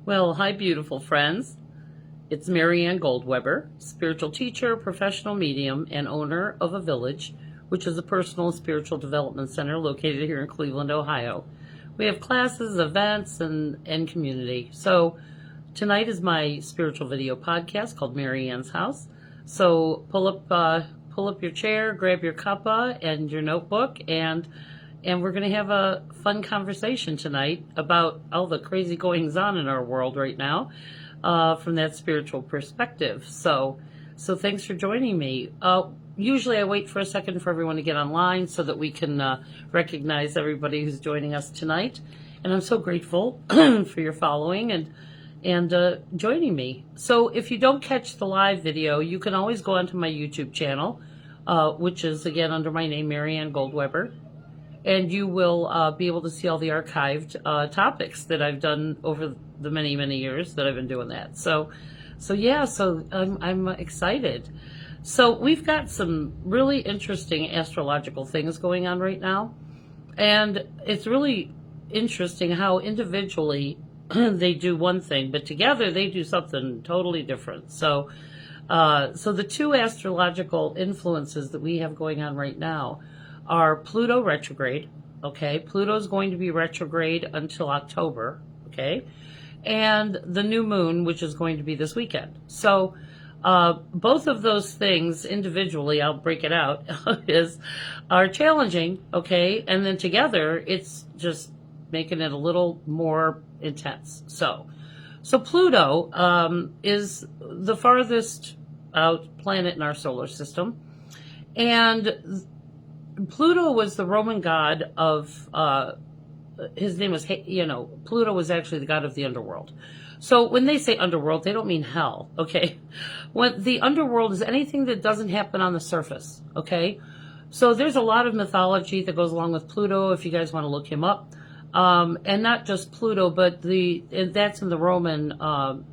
Well, hi, beautiful friends. It's Marianne Goldweber, spiritual teacher, professional medium, and owner of A Village, which is a personal and spiritual development center located here in Cleveland, Ohio. We have classes, events, and community. So tonight is my spiritual video podcast called Marianne's House. So pull up your chair, grab your cuppa and your notebook, and we're going to have a fun conversation tonight about all the crazy goings on in our world right now from that spiritual perspective. So thanks for joining me. Usually I wait for a second for everyone to get online so that we can recognize everybody who's joining us tonight. And I'm so grateful for your following and joining me. So if you don't catch the live video, you can always go onto my YouTube channel, which is again under my name, Marianne Goldweber. And you will be able to see all the archived topics that I've done over the many, many years that I've been doing that. So I'm excited. So we've got some really interesting astrological things going on right now. And it's really interesting how individually they do one thing, but together they do something totally different. So the two astrological influences that we have going on right now are Pluto retrograde, okay? Pluto's going to be retrograde until October, okay? And the new moon, which is going to be this weekend. So both of those things individually, I'll break it out, are challenging, okay? And then together, it's just making it a little more intense. So Pluto is the farthest out planet in our solar system. And Pluto was the Roman god of, his name was, Pluto was actually the god of the underworld. So when they say underworld, they don't mean hell, okay? When the underworld is anything that doesn't happen on the surface, okay? So there's a lot of mythology that goes along with Pluto, if you guys want to look him up. And not just Pluto, but that's in the Roman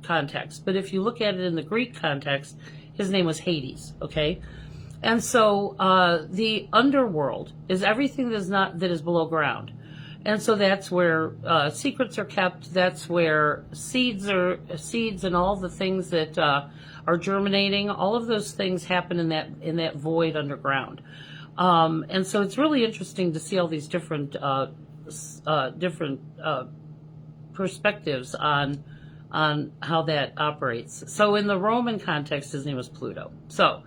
context. But if you look at it in the Greek context, his name was Hades, okay? And so the underworld is everything that is below ground. And so that's where secrets are kept. That's where seeds and all the things that are germinating. All of those things happen in that void underground. And so it's really interesting to see all these different perspectives on how that operates. So in the Roman context, his name was Pluto. So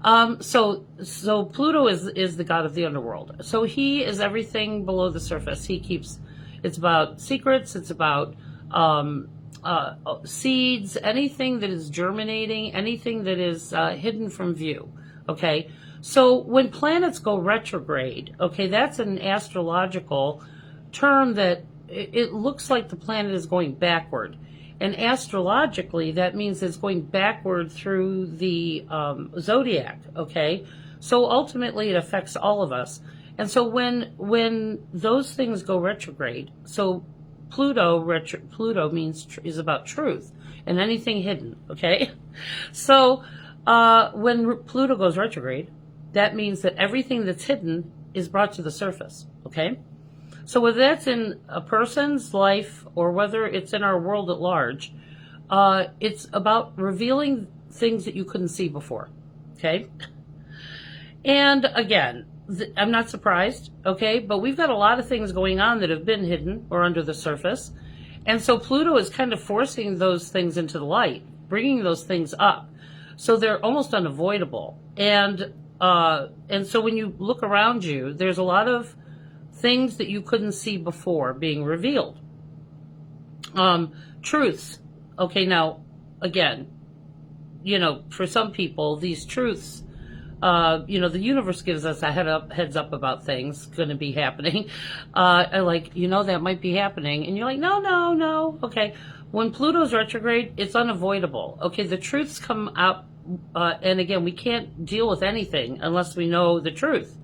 Pluto is the god of the underworld. So he is everything below the surface. It's about secrets. It's about seeds, anything that is germinating, anything that is hidden from view. Okay. So when planets go retrograde, okay, that's an astrological term that it looks like the planet is going backward. And astrologically, that means it's going backward through the zodiac, okay? So ultimately, it affects all of us. And so when those things go retrograde, so Pluto is about truth and anything hidden, okay? So when Pluto goes retrograde, that means that everything that's hidden is brought to the surface, okay? So whether that's in a person's life or whether it's in our world at large, it's about revealing things that you couldn't see before, okay? And again, I'm not surprised, okay? But we've got a lot of things going on that have been hidden or under the surface. And so Pluto is kind of forcing those things into the light, bringing those things up. So they're almost unavoidable. And so when you look around you, there's a lot of things that you couldn't see before being revealed. Truths. Okay, now, again, for some people, these truths, the universe gives us a heads up about things going to be happening. That might be happening. And you're like, no. Okay. When Pluto's retrograde, it's unavoidable. Okay, the truths come up. And again, we can't deal with anything unless we know the truth.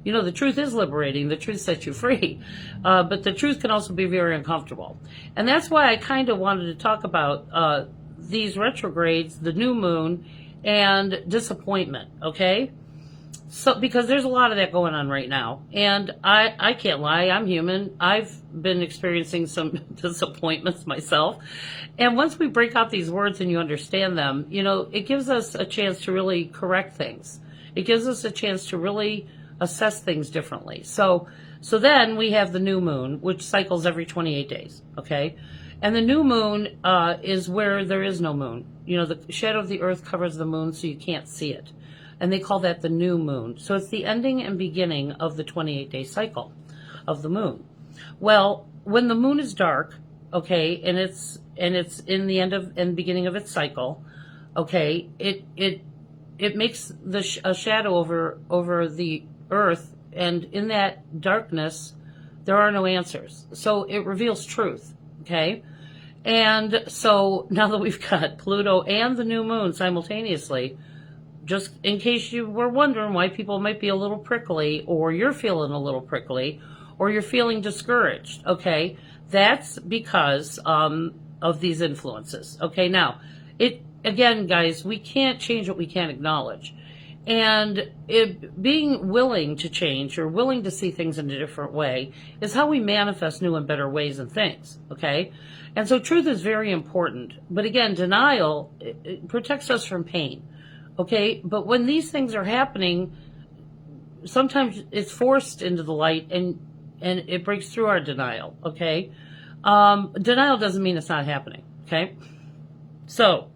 The truth is liberating. The truth sets you free. But the truth can also be very uncomfortable. And that's why I kind of wanted to talk about these retrogrades, the new moon, and disappointment, okay? So, because there's a lot of that going on right now. And I can't lie, I'm human. I've been experiencing some disappointments myself. And once we break out these words and you understand them, it gives us a chance to really correct things. It gives us a chance to really assess things differently. So then we have the new moon, which cycles every 28 days, okay? And the new moon is where there is no moon. The shadow of the earth covers the moon so you can't see it. And they call that the new moon. So it's the ending and beginning of the 28-day cycle of the moon. Well, when the moon is dark, okay, and it's in the end of and beginning of its cycle, okay, it makes a shadow over the earth, and in that darkness there are no answers. So it reveals truth, okay? And so now that we've got Pluto and the new moon simultaneously, just in case you were wondering why people might be a little prickly, or you're feeling a little prickly, or you're feeling discouraged, okay? That's because of these influences, okay? Now, again, guys, we can't change what we can't acknowledge. And being willing to change or willing to see things in a different way is how we manifest new and better ways and things, okay? And so truth is very important. But again, denial it protects us from pain. Okay, but when these things are happening, sometimes it's forced into the light and it breaks through our denial, okay? Denial doesn't mean it's not happening, okay? So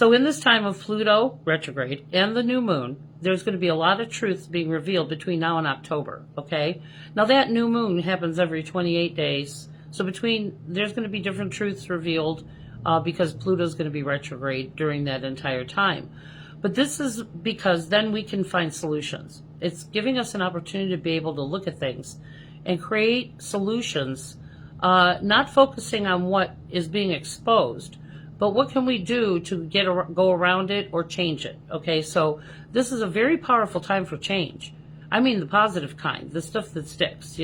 in this time of Pluto retrograde and the new moon, there's going to be a lot of truths being revealed between now and October, okay? Now that new moon happens every 28 days, so there's going to be different truths revealed because Pluto's going to be retrograde during that entire time. But this is because then we can find solutions. It's giving us an opportunity to be able to look at things and create solutions, not focusing on what is being exposed, but what can we do to go around it or change it, okay? So this is a very powerful time for change. I mean the positive kind, the stuff that sticks,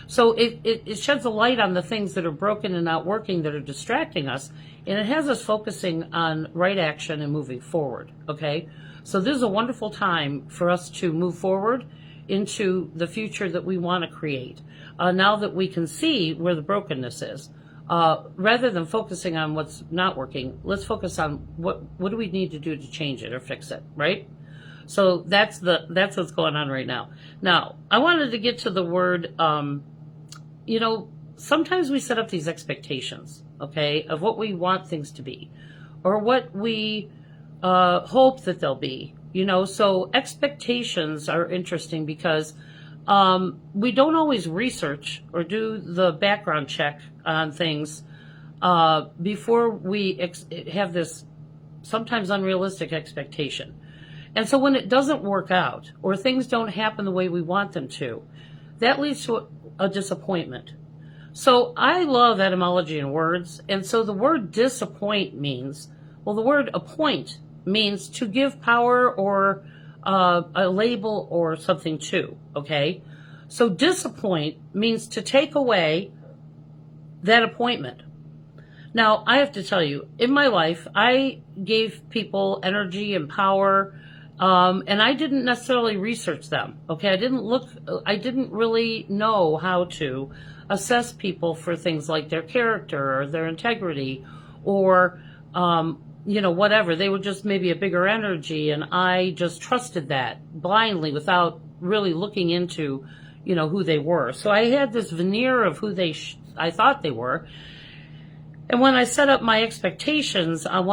So it sheds a light on the things that are broken and not working, that are distracting us, and it has us focusing on right action and moving forward, okay? So this is a wonderful time for us to move forward into the future that we want to create. Now that we can see where the brokenness is, rather than focusing on what's not working, let's focus on what do we need to do to change it or fix it, right? So that's what's going on right now. Now, I wanted to get to the word, sometimes we set up these expectations, okay, of what we want things to be, or what we hope that they'll be, So expectations are interesting because we don't always research or do the background check on things before we have this sometimes unrealistic expectation. And so when it doesn't work out or things don't happen the way we want them to, that leads to a disappointment. So I love etymology in words. And so the word disappoint means, the word appoint means to give power or a label or something to, okay? So disappoint means to take away that appointment. Now, I have to tell you, in my life, I gave people energy and power, and I didn't necessarily research them, okay? I didn't really know how to assess people for things like their character or their integrity or, whatever. They were just maybe a bigger energy, and I just trusted that blindly without really looking into, who they were. So I had this veneer of who I thought they were. And when I set up my expectations on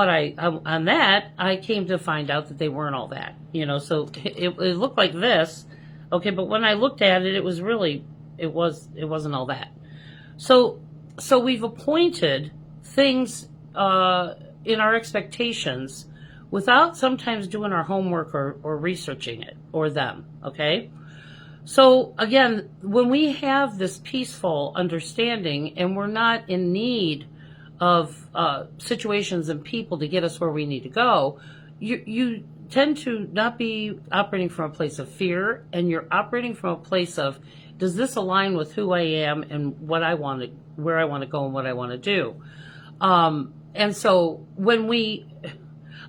on that, I came to find out that they weren't all that, so it looked like this. Okay. But when I looked at it, it wasn't all that. So we've appointed things, in our expectations without sometimes doing our homework or researching it or them. Okay. So again, when we have this peaceful understanding and we're not in need of situations and people to get us where we need to go, you tend to not be operating from a place of fear, and you're operating from a place of, does this align with who I am and what I want to, where I want to go and what I want to do? And so when we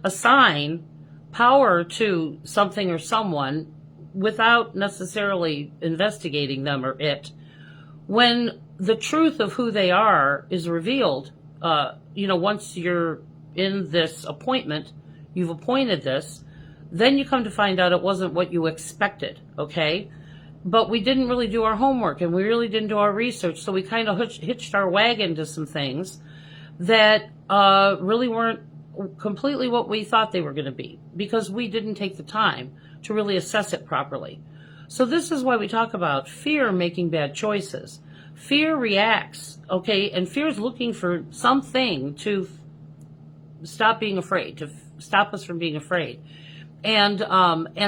assign power to something or someone, without necessarily investigating them or it. When the truth of who they are is revealed, once you're in this appointment, you've appointed this, then you come to find out it wasn't what you expected, okay? But we didn't really do our homework and we really didn't do our research, so we kind of hitched our wagon to some things that really weren't completely what we thought they were going to be, because we didn't take the time to really assess it properly. So this is why we talk about fear making bad choices. Fear reacts, okay, and fear is looking for something to stop being afraid, to stop us from being afraid. And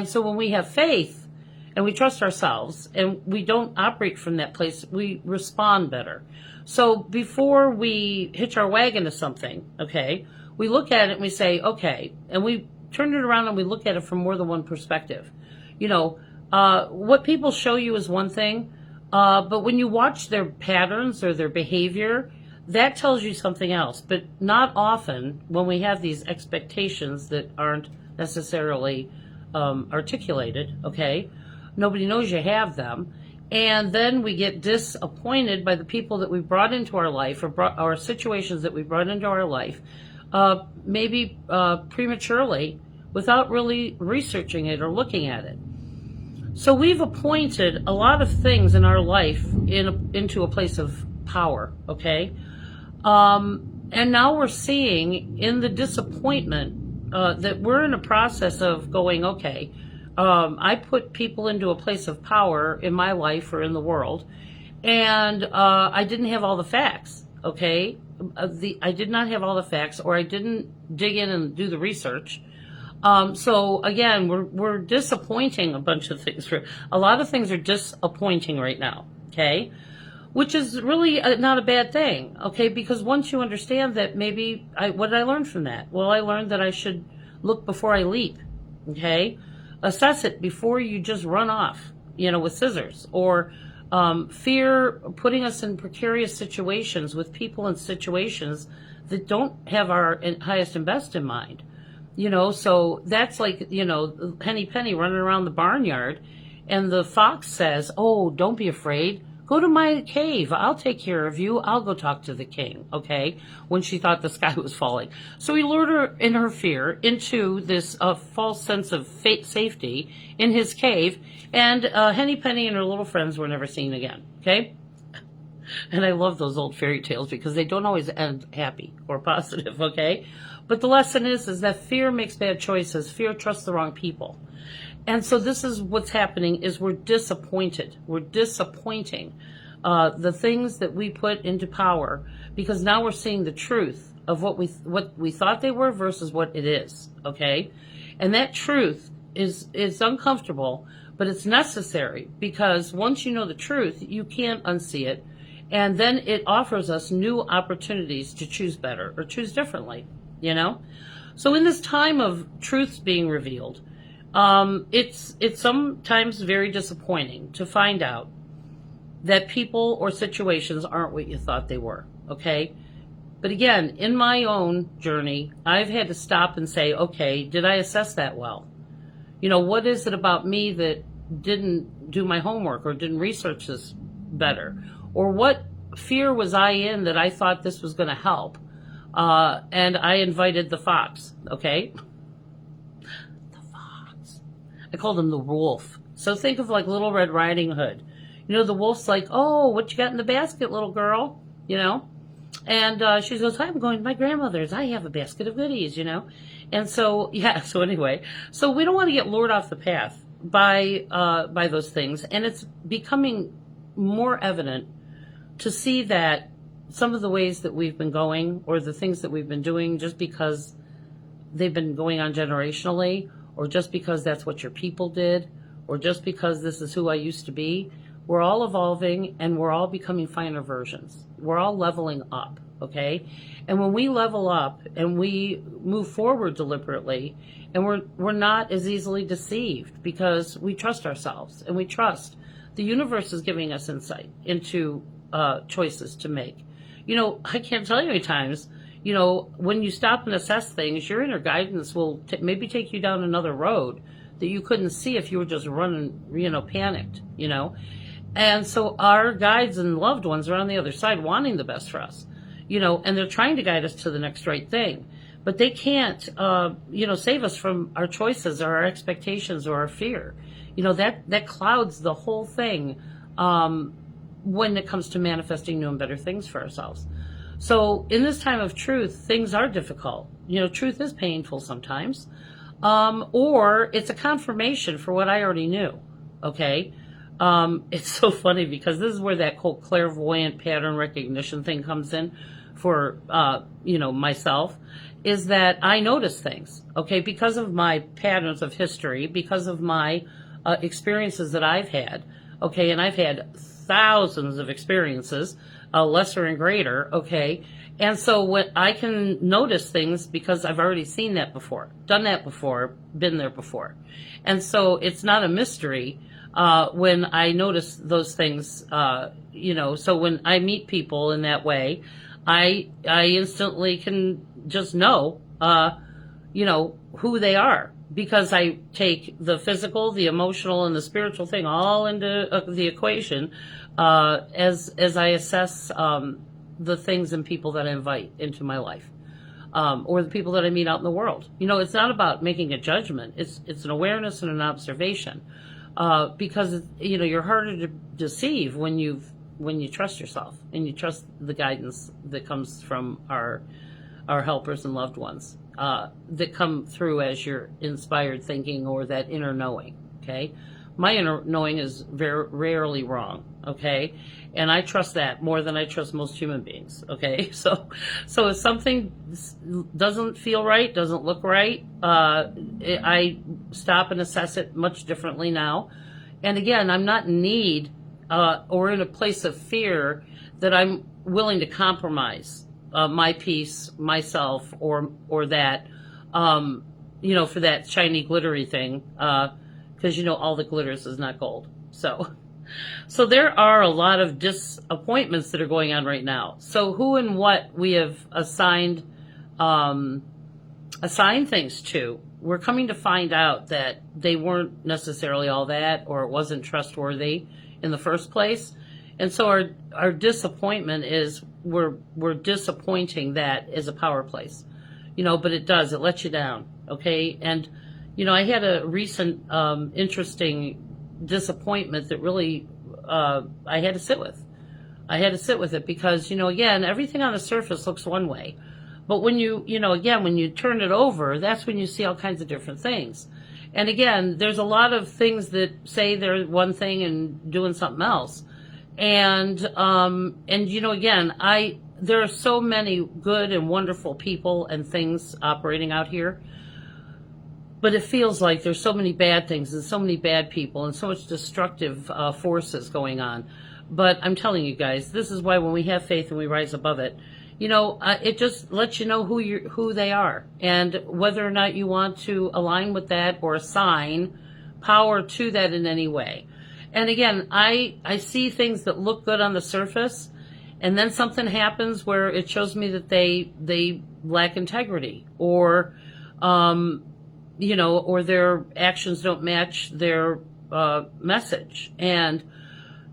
so when we have faith and we trust ourselves and we don't operate from that place, we respond better. So before we hitch our wagon to something, okay, we look at it and we say, okay, and we turn it around and we look at it from more than one perspective. What people show you is one thing, but when you watch their patterns or their behavior, that tells you something else. But not often when we have these expectations that aren't necessarily articulated, okay? Nobody knows you have them. And then we get disappointed by the people that we brought into our life, or situations that we brought into our life, maybe prematurely, without really researching it or looking at it. So we've appointed a lot of things in our life into a place of power, okay? And now we're seeing in the disappointment that we're in a process of going, okay, I put people into a place of power in my life or in the world, and I didn't have all the facts, okay? I did not have all the facts, or I didn't dig in and do the research. So again, we're disappointing a bunch of things. A lot of things are disappointing right now, okay? Which is really not a bad thing, okay? Because once you understand that, what did I learn from that? Well, I learned that I should look before I leap, okay? Assess it before you just run off, with scissors. Or fear putting us in precarious situations with people and situations that don't have our highest and best in mind. So that's like, Henny Penny running around the barnyard, and the fox says, oh, don't be afraid. Go to my cave. I'll take care of you. I'll go talk to the king, okay? When she thought the sky was falling. So he lured her in her fear into this false sense of safety in his cave, and Henny Penny and her little friends were never seen again, okay? And I love those old fairy tales because they don't always end happy or positive, okay? But the lesson is that fear makes bad choices. Fear trusts the wrong people. And so this is what's happening, is we're disappointed. We're disappointing the things that we put into power, because now we're seeing the truth of what we thought they were versus what it is, okay? And that truth is uncomfortable, but it's necessary, because once you know the truth, you can't unsee it. And then it offers us new opportunities to choose better or choose differently, So in this time of truths being revealed, it's sometimes very disappointing to find out that people or situations aren't what you thought they were, okay? But again, in my own journey, I've had to stop and say, okay, did I assess that well? What is it about me that didn't do my homework or didn't research this better? Or what fear was I in that I thought this was going to help? And I invited the fox, okay? I called him the wolf. So think of like Little Red Riding Hood. The wolf's like, oh, what you got in the basket, little girl? And she goes, I'm going to my grandmother's. I have a basket of goodies, And so, so anyway, so we don't want to get lured off the path by those things. And it's becoming more evident to see that some of the ways that we've been going, or the things that we've been doing, just because they've been going on generationally, or just because that's what your people did, or just because this is who I used to be, we're all evolving and we're all becoming finer versions. We're all leveling up, okay? And when we level up and we move forward deliberately, and we're not as easily deceived, because we trust ourselves and we trust the universe is giving us insight into choices to make. I can't tell you how many times, when you stop and assess things, your inner guidance will maybe take you down another road that you couldn't see if you were just running, panicked, And so our guides and loved ones are on the other side wanting the best for us, and they're trying to guide us to the next right thing. But they can't, save us from our choices or our expectations or our fear. That clouds the whole thing when it comes to manifesting new and better things for ourselves. So in this time of truth, things are difficult. Truth is painful sometimes. Or it's a confirmation for what I already knew. Okay. It's so funny because this is where that whole clairvoyant pattern recognition thing comes in for, myself, is that I notice things, okay, because of my patterns of history, because of my experiences that I've had, okay, and I've had thousands of experiences, lesser and greater, okay, and so when I can notice things because I've already seen that before, done that before, been there before, and so it's not a mystery when I notice those things, so when I meet people in that way, I instantly can just know, who they are, because I take the physical, the emotional, and the spiritual thing all into the equation as I assess the things and people that I invite into my life, or the people that I meet out in the world. It's not about making a judgment. It's an awareness and an observation, because you're harder to deceive when you trust yourself and you trust the guidance that comes from our helpers and loved ones, that come through as your inspired thinking or that inner knowing. Okay, my inner knowing is very rarely wrong. Okay, and I trust that more than I trust most human beings. Okay, so if something doesn't feel right, doesn't look right, I stop and assess it much differently now. And again, I'm not in need or in a place of fear that I'm willing to compromise my peace, myself, or that, for that shiny glittery thing, because all that glitters is not gold. So there are a lot of disappointments that are going on right now. So who and what we have assigned things to, we're coming to find out that they weren't necessarily all that, or it wasn't trustworthy in the first place. And so our disappointment is we're disappointing that as a power place, but it lets you down. Okay. And, I had a recent, interesting disappointment that really, I had to sit with. I had to sit with it because, again, everything on the surface looks one way, but when when you turn it over, that's when you see all kinds of different things. And again, there's a lot of things that say they're one thing and doing something else. And again, there are so many good and wonderful people and things operating out here, but it feels like there's so many bad things and so many bad people and so much destructive forces going on. But I'm telling you guys, this is why when we have faith and we rise above it, it just lets you know who they are, and whether or not you want to align with that or assign power to that in any way. And again, I see things that look good on the surface, and then something happens where it shows me that they lack integrity, or or their actions don't match their message. And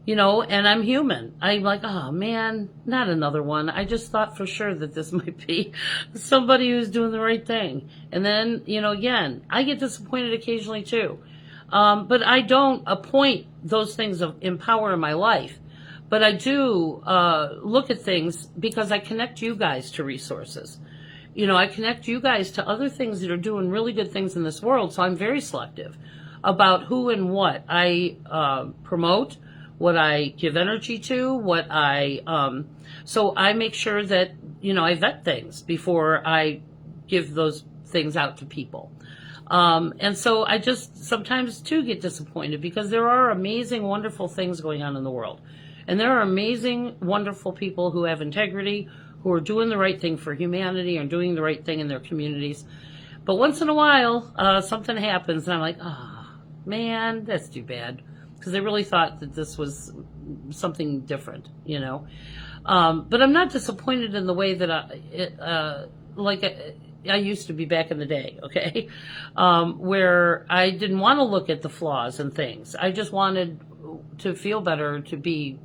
and I'm human. I'm like, oh man, not another one. I just thought for sure that this might be somebody who's doing the right thing. And then, again, I get disappointed occasionally too. But I don't appoint those things in power in my life. But I do look at things because I connect you guys to resources. I connect you guys to other things that are doing really good things in this world. So I'm very selective about who and what I promote, what I give energy to, what so I make sure that, I vet things before I give those things out to people. And so I just sometimes too get disappointed because there are amazing, wonderful things going on in the world. And there are amazing, wonderful people who have integrity, who are doing the right thing for humanity and doing the right thing in their communities. But once in a while, something happens and I'm like, oh man, that's too bad. Because I really thought that this was something different, But I'm not disappointed in the way that I used to be back in the day, okay, where I didn't want to look at the flaws and things. I just wanted to feel better, to be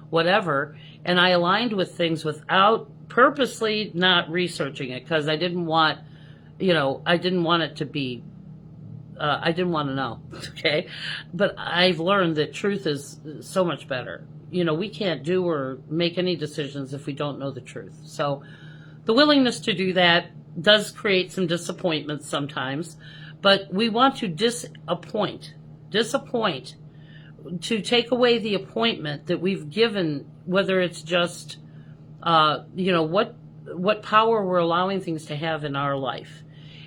whatever, and I aligned with things without purposely not researching it, because I didn't want, I didn't want it to be, I didn't want to know, okay? But I've learned that truth is so much better. We can't do or make any decisions if we don't know the truth. So the willingness to do that does create some disappointments sometimes, but we want to disappoint, to take away the appointment that we've given, whether it's just, what power we're allowing things to have in our life,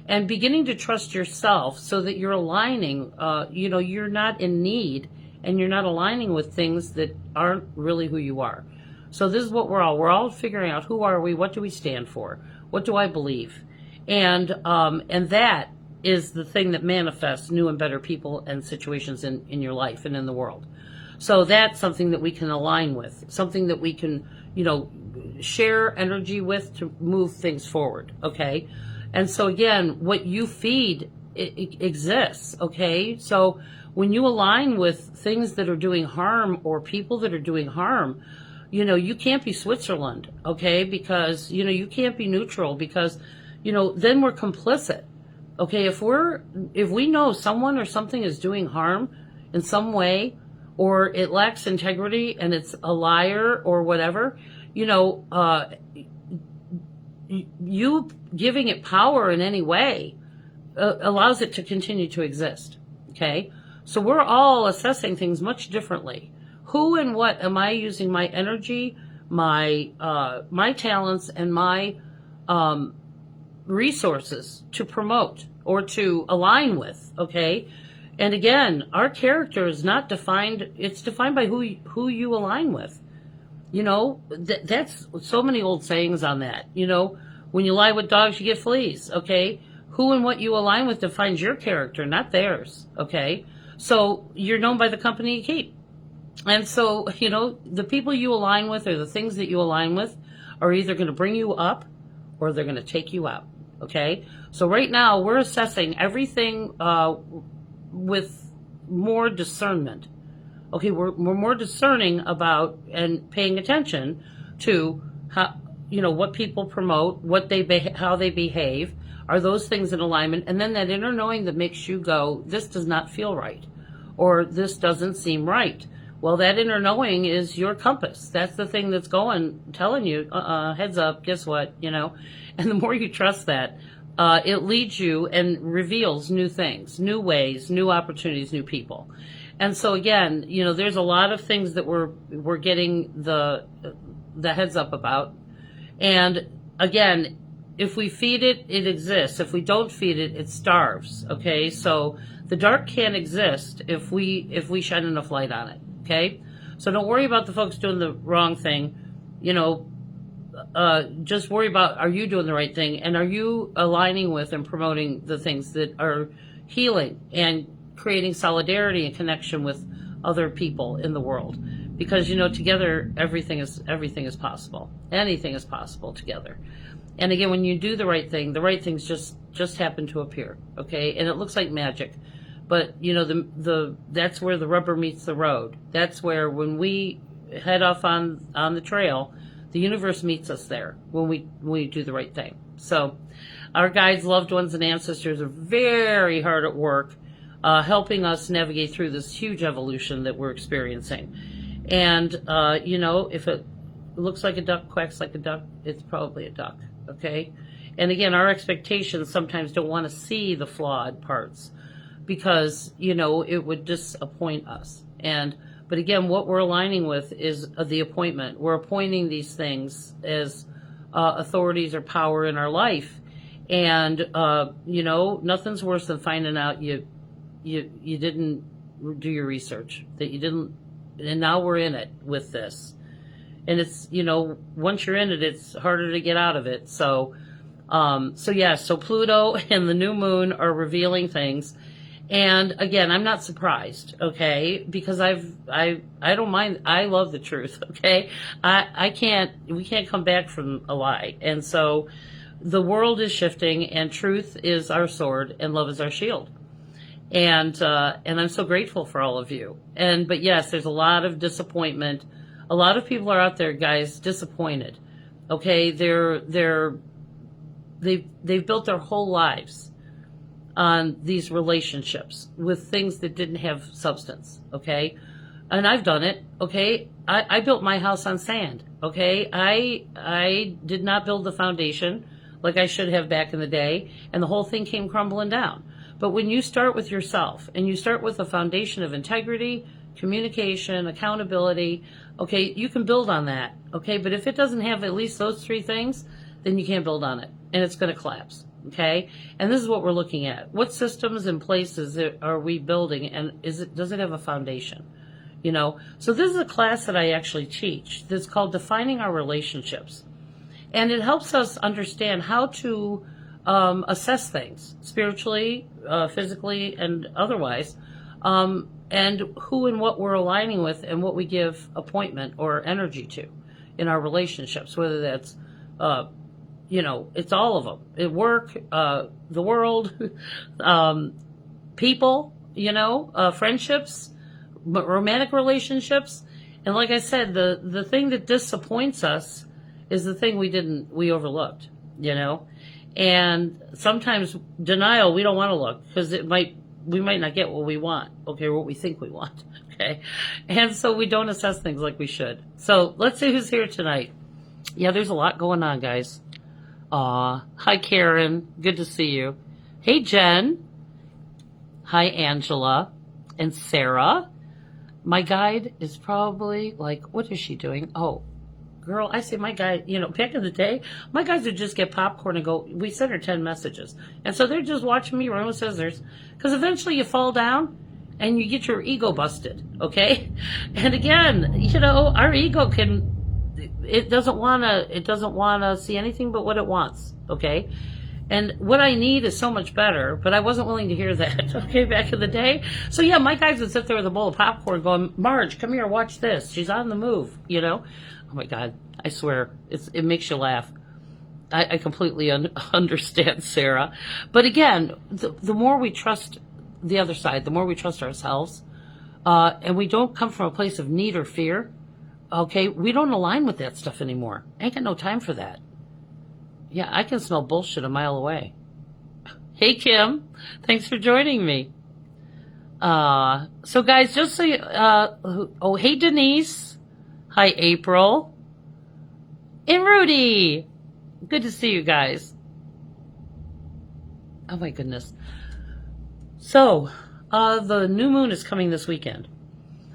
and beginning to trust yourself so that you're aligning, you're not in need, and you're not aligning with things that aren't really who you are. So this is what we're all figuring out. Who are we? What do we stand for? What do I believe? And that is the thing that manifests new and better people and situations in your life and in the world. So that's something that we can align with, something that we can, share energy with to move things forward, okay? And so again, what you feed, it exists, okay? So when you align with things that are doing harm or people that are doing harm, you can't be Switzerland, okay? Because, you can't be neutral, because, then we're complicit. Okay, if we know someone or something is doing harm in some way, or it lacks integrity and it's a liar or whatever, you giving it power in any way allows it to continue to exist. Okay, so we're all assessing things much differently. Who and what am I using my energy, my talents, and my resources to promote or to align with, okay? And again, our character is not defined, it's defined by who you align with. That's so many old sayings on that. When you lie with dogs, you get fleas, okay? Who and what you align with defines your character, not theirs, okay? So you're known by the company you keep. And so, the people you align with or the things that you align with are either going to bring you up or they're going to take you out. Okay, so right now we're assessing everything with more discernment. Okay, we're more discerning about and paying attention to how, what people promote, how they behave. Are those things in alignment? And then that inner knowing that makes you go, this does not feel right, or this doesn't seem right. Well, that inner knowing is your compass. That's the thing that's telling you, heads up, guess what, And the more you trust that, it leads you and reveals new things, new ways, new opportunities, new people. And so again, there's a lot of things that we're getting the heads up about. And again, if we feed it, it exists. If we don't feed it, it starves. Okay, so the dark can't exist if we shine enough light on it. Okay, so don't worry about the folks doing the wrong thing. Just worry about, are you doing the right thing, and are you aligning with and promoting the things that are healing and creating solidarity and connection with other people in the world? Because together everything is possible. Anything is possible together. And again, when you do the right things just happen to appear. Okay, and it looks like magic. But that's where the rubber meets the road. That's where, when we head off on the trail, the universe meets us there when we do the right thing. So our guides, loved ones, and ancestors are very hard at work helping us navigate through this huge evolution that we're experiencing. And if it looks like a duck, quacks like a duck, it's probably a duck. Okay, and again, our expectations sometimes don't want to see the flawed parts, because it would disappoint us. But again, what we're aligning with is the appointment. We're appointing these things as authorities or power in our life, and nothing's worse than finding out you didn't do your research, that you didn't, and now we're in it with this, and it's once you're in it, it's harder to get out of it. So Pluto and the new moon are revealing things. And again, I'm not surprised, okay, because I don't mind. I love the truth, okay. We can't come back from a lie. And so the world is shifting, and truth is our sword, and love is our shield. And I'm so grateful for all of you. But yes, there's a lot of disappointment. A lot of people are out there, guys, disappointed. Okay, they've built their whole lives on these relationships with things that didn't have substance. Okay, and I've done it. Okay, I built my house on sand. Okay, I did not build the foundation like I should have back in the day, and the whole thing came crumbling down. But when you start with yourself and you start with a foundation of integrity, communication, accountability, okay, you can build on that. Okay, but if it doesn't have at least those three things, then you can't build on it, and it's going to collapse. Okay, and this is what we're looking at. What systems and places are we building, and does it have a foundation? You know, so this is a class that I actually teach. That's called Defining Our Relationships, and it helps us understand how to assess things spiritually, physically, and otherwise, and who and what we're aligning with and what we give appointment or energy to in our relationships, whether that's, it's all of them. At work, the world, people, friendships, romantic relationships. And like I said, the thing that disappoints us is the thing we overlooked, And sometimes denial, we don't want to look because we might not get what we want, okay, or what we think we want, okay? And so we don't assess things like we should. So let's see who's here tonight. Yeah, there's a lot going on, guys. Hi, Karen. Good to see you. Hey, Jen. Hi, Angela and Sarah. My guide is probably like, what is she doing? Oh, girl, I say my guy, back in the day, my guys would just get popcorn and go, we sent her 10 messages. And so they're just watching me run with scissors. Because eventually you fall down and you get your ego busted, okay? And again, our ego it doesn't want to see anything but what it wants, okay? And what I need is so much better, but I wasn't willing to hear that, okay, back in the day. So yeah, my guys would sit there with a bowl of popcorn going, Marge, come here, watch this. She's on the move, Oh my God, I swear, it makes you laugh. I completely understand, Sarah. But again, the more we trust the other side, the more we trust ourselves, and we don't come from a place of need or fear, okay, we don't align with that stuff anymore. Ain't got no time for that. Yeah, I can smell bullshit a mile away. Hey, Kim. Thanks for joining me. So guys, just so you, hey, Denise. Hi, April. And Rudy. Good to see you guys. Oh my goodness. So, the new moon is coming this weekend.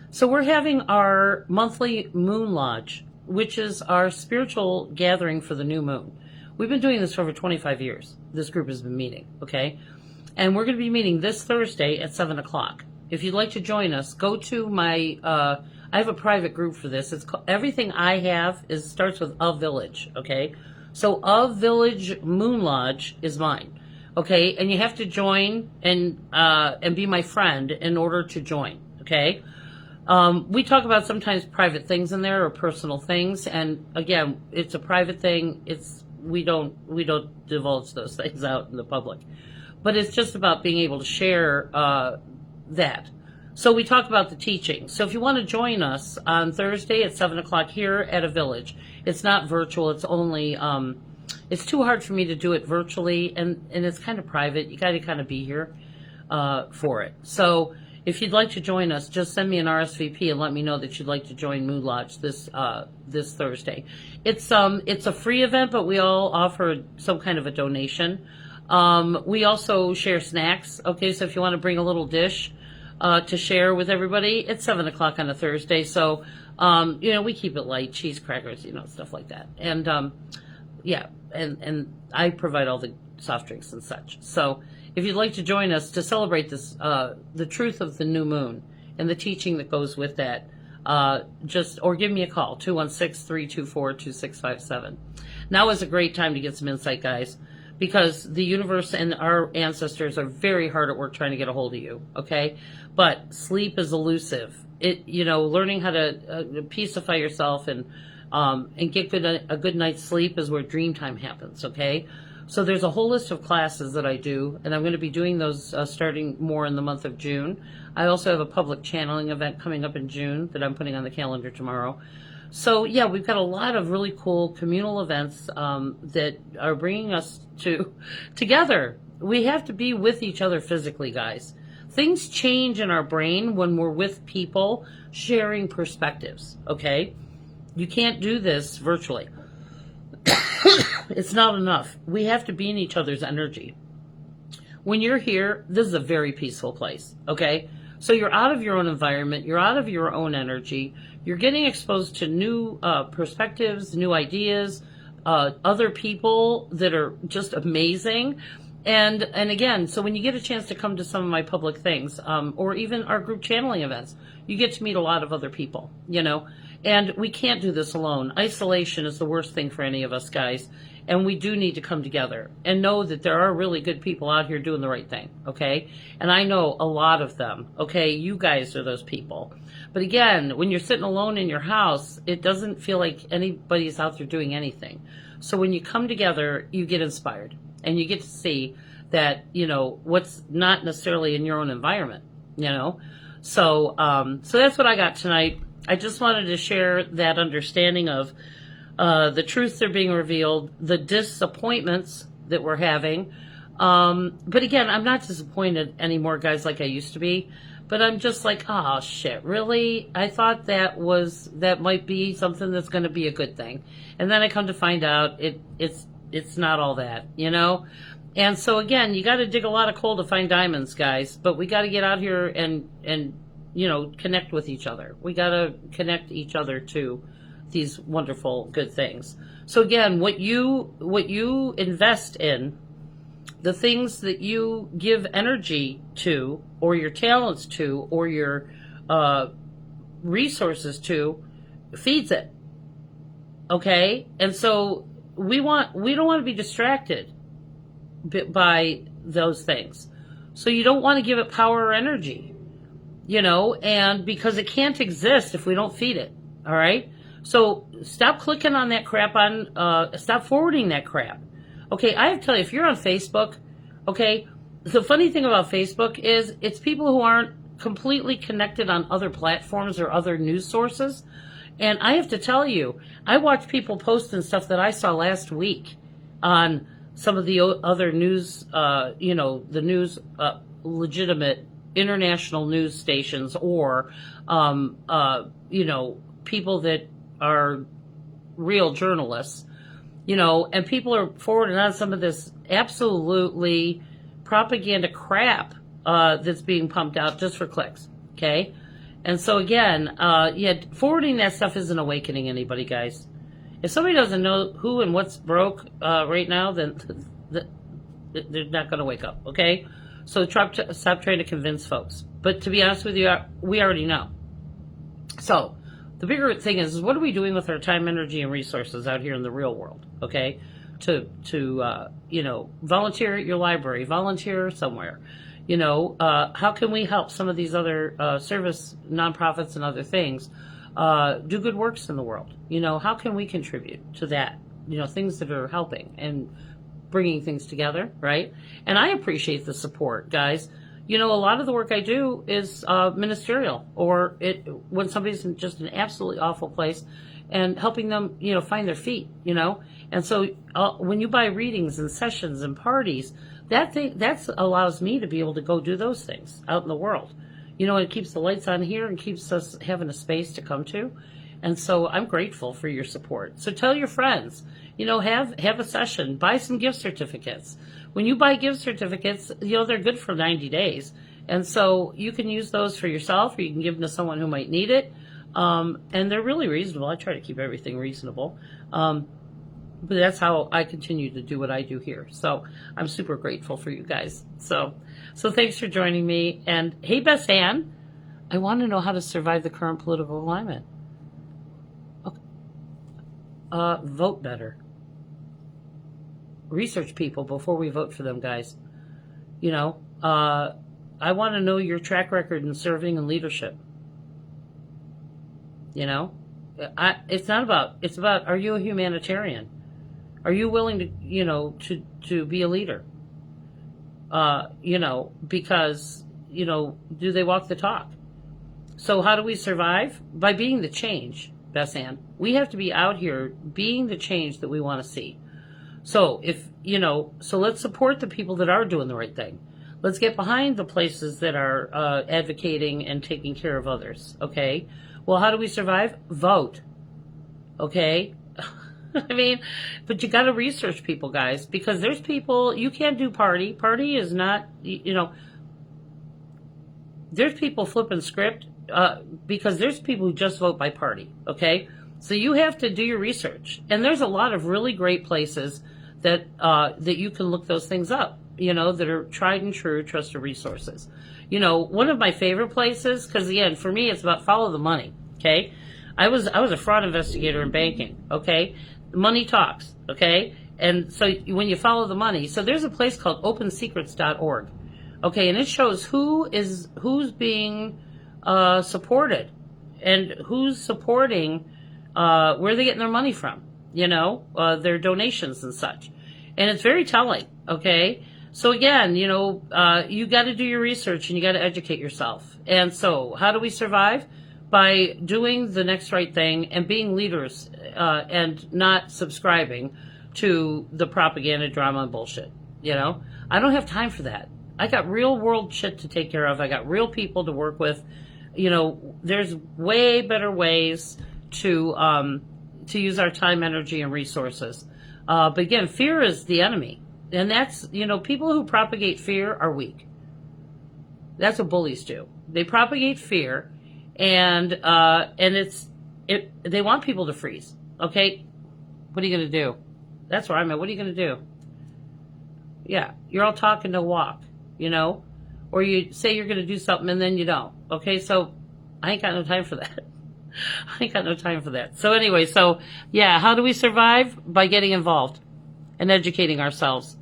So we're having our monthly moon lodge, which is our spiritual gathering for the new moon. We've been doing this for over 25 years. This group has been meeting, okay? And we're going to be meeting this Thursday at 7 o'clock. If you'd like to join us, go to my, I have a private group for this. It's called, everything I have starts with A Village, okay? So A Village Moon Lodge is mine, okay? And you have to join and be my friend in order to join, okay? We talk about sometimes private things in there or personal things. And again, it's a private thing. We don't divulge those things out in the public, but it's just about being able to share that. So we talk about the teaching. So if you want to join us on Thursday at 7 o'clock here at A Village, it's not virtual. It's only it's too hard for me to do it virtually, and it's kind of private. You got to kind of be here for it. So if you'd like to join us, just send me an RSVP and let me know that you'd like to join Moon Lodge this Thursday. It's a free event, but we all offer some kind of a donation. We also share snacks. Okay, so if you want to bring a little dish to share with everybody, it's 7 o'clock on a Thursday. So we keep it light, cheese, crackers, stuff like that. And and I provide all the soft drinks and such. So if you'd like to join us to celebrate this, the truth of the new moon and the teaching that goes with that, or give me a call, 216-324-2657. Now is a great time to get some insight, guys, because the universe and our ancestors are very hard at work trying to get a hold of you, okay? But sleep is elusive. Learning how to peacify yourself and get a good night's sleep is where dream time happens, okay? So there's a whole list of classes that I do, and I'm going to be doing those starting more in the month of June. I also have a public channeling event coming up in June that I'm putting on the calendar tomorrow. So yeah, we've got a lot of really cool communal events that are bringing us together. We have to be with each other physically, guys. Things change in our brain when we're with people sharing perspectives, okay? You can't do this virtually. It's not enough. We have to be in each other's energy. When you're here, this is a very peaceful place, okay? So you're out of your own environment, you're out of your own energy, you're getting exposed to new perspectives, new ideas, other people that are just amazing. And again, so when you get a chance to come to some of my public things, or even our group channeling events, you get to meet a lot of other people, you know, and we can't do this alone. Isolation is the worst thing for any of us, guys, and we do need to come together and know that there are really good people out here doing the right thing, okay? And I know a lot of them, okay? You guys are those people. But again, when you're sitting alone in your house, it doesn't feel like anybody's out there doing anything. So when you come together, you get inspired. And you get to see that, you know, what's not necessarily in your own environment, you know. So that's what I got tonight. I just wanted to share that understanding of the truths that are being revealed, the disappointments that we're having. But again, I'm not disappointed anymore, guys, like I used to be. But I'm just like, oh, shit, really? I thought that might be something that's going to be a good thing. And then I come to find out it's not all that, you know? And so again, you got to dig a lot of coal to find diamonds, guys, but we got to get out here and, you know, connect with each other. We got to connect each other to these wonderful, good things. So again, what you invest in, the things that you give energy to, or your talents to, or your resources to, feeds it. Okay? And so we don't want to be distracted by those things. So you don't want to give it power or energy, you know, and because it can't exist if we don't feed it. All right. So stop clicking on that crap stop forwarding that crap. Okay. I have to tell you, if you're on Facebook, okay, the funny thing about Facebook is it's people who aren't completely connected on other platforms or other news sources. And I have to tell you, I watched people posting stuff that I saw last week on some of the other news, you know, the news, legitimate international news stations, or, you know, people that are real journalists, you know, and people are forwarding on some of this absolutely propaganda crap that's being pumped out just for clicks, okay? And so again, forwarding that stuff isn't awakening anybody, guys. If somebody doesn't know who and what's broke right now, then they're not going to wake up, okay? So stop trying to convince folks. But to be honest with you, we already know. So the bigger thing is what are we doing with our time, energy, and resources out here in the real world, okay? To you know, volunteer at your library, volunteer somewhere. You know, how can we help some of these other service nonprofits and other things do good works in the world? You know, how can we contribute to that? You know, things that are helping and bringing things together, right? And I appreciate the support, guys. You know, a lot of the work I do is ministerial, or when somebody's in just an absolutely awful place, and helping them, you know, find their feet, you know. And so when you buy readings and sessions and parties, that allows me to be able to go do those things out in the world. You know, it keeps the lights on here and keeps us having a space to come to. And so I'm grateful for your support. So tell your friends, you know, have a session, buy some gift certificates. When you buy gift certificates, you know, they're good for 90 days. And so you can use those for yourself, or you can give them to someone who might need it. And they're really reasonable. I try to keep everything reasonable. But that's how I continue to do what I do here. So I'm super grateful for you guys. So thanks for joining me. And hey, Bess Ann, I want to know how to survive the current political climate. Okay. Vote better. Research people before we vote for them, guys. You know, I want to know your track record in serving and leadership. You know, it's about, are you a humanitarian? Are you willing to, to be a leader? Because, do they walk the talk? So how do we survive? By being the change, Beth Ann. We have to be out here being the change that we want to see. So so let's support the people that are doing the right thing. Let's get behind the places that are advocating and taking care of others, okay? Well, how do we survive? Vote, okay? I mean, but you got to research people, guys, because there's people, you can't do party. Party is not, there's people flipping script because there's people who just vote by party, okay? So you have to do your research. And there's a lot of really great places that you can look those things up, that are tried and true, trusted resources. One of my favorite places, because again, for me, it's about follow the money, okay? I was a fraud investigator in banking, okay? Money talks, okay? And so when you follow the money, so there's a place called opensecrets.org, okay? And it shows who's being supported and who's supporting, where they're getting their money from, their donations and such. And it's very telling, okay? So again, you got to do your research and you got to educate yourself. And so how do we survive? By doing the next right thing and being leaders and not subscribing to the propaganda, drama, and bullshit. I don't have time for that. I got real world shit to take care of. I got real people to work with. There's way better ways to use our time, energy, and resources. But again, fear is the enemy. And that's, people who propagate fear are weak. That's what bullies do. They propagate fear, and they want people to freeze. Okay, what are you going to do? That's where I'm at. What are you going to do? Yeah, you're all talk and no walk, or you say you're going to do something and then you don't. Okay, so I ain't got no time for that. I ain't got no time for that. So anyway, how do we survive? By getting involved and educating ourselves.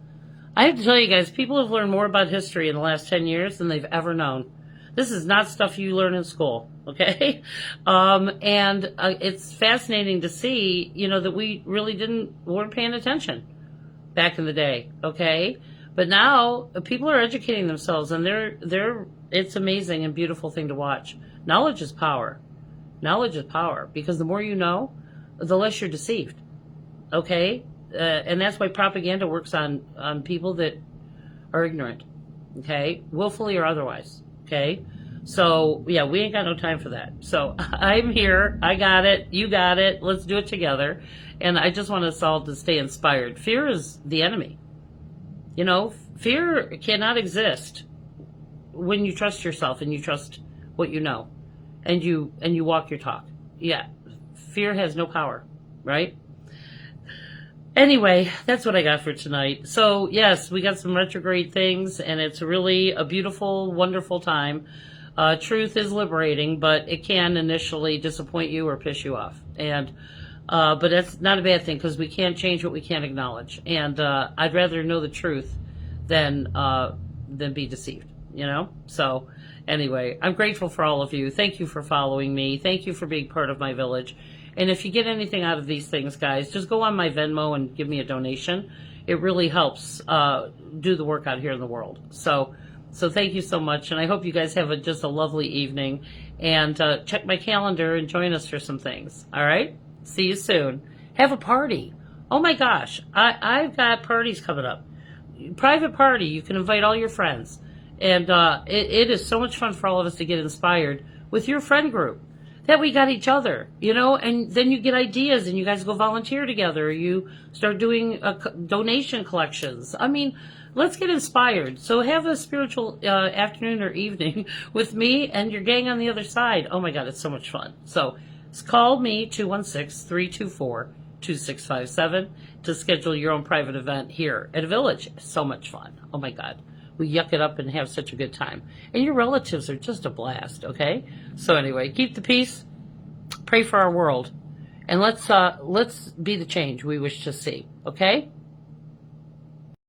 I have to tell you guys, people have learned more about history in the last 10 years than they've ever known. This is not stuff you learn in school, okay? And it's fascinating to see, that we really weren't paying attention back in the day, okay? But now people are educating themselves, and it's amazing and beautiful thing to watch. Knowledge is power. Knowledge is power, because the more you know, the less you're deceived, okay? And that's why propaganda works on people that are ignorant, okay? Willfully or otherwise, okay? So, yeah, we ain't got no time for that. So I'm here. I got it. You got it. Let's do it together. And I just want us all to stay inspired. Fear is the enemy. Fear cannot exist when you trust yourself and you trust what you know and you walk your talk. Yeah, fear has no power, right? Anyway, that's what I got for tonight. So, yes, we got some retrograde things, and it's really a beautiful, wonderful time. Truth is liberating, but it can initially disappoint you or piss you off. And but that's not a bad thing, because we can't change what we can't acknowledge. And I'd rather know the truth than be deceived, So anyway, I'm grateful for all of you. Thank you for following me. Thank you for being part of my village. And if you get anything out of these things, guys, just go on my Venmo and give me a donation. It really helps do the work out here in the world. So thank you so much, and I hope you guys have just a lovely evening. And check my calendar and join us for some things. All right? See you soon. Have a party. Oh my gosh, I've got parties coming up. Private party. You can invite all your friends. And it is so much fun for all of us to get inspired with your friend group. That we got each other, and then you get ideas and you guys go volunteer together. You start doing donation collections. I mean, let's get inspired. So have a spiritual afternoon or evening with me and your gang on the other side. Oh my God, it's so much fun. So call me 216-324-2657 to schedule your own private event here at a village. It's so much fun. Oh my God. We yuck it up and have such a good time. And your relatives are just a blast, okay? So anyway, keep the peace, pray for our world, and let's be the change we wish to see, okay?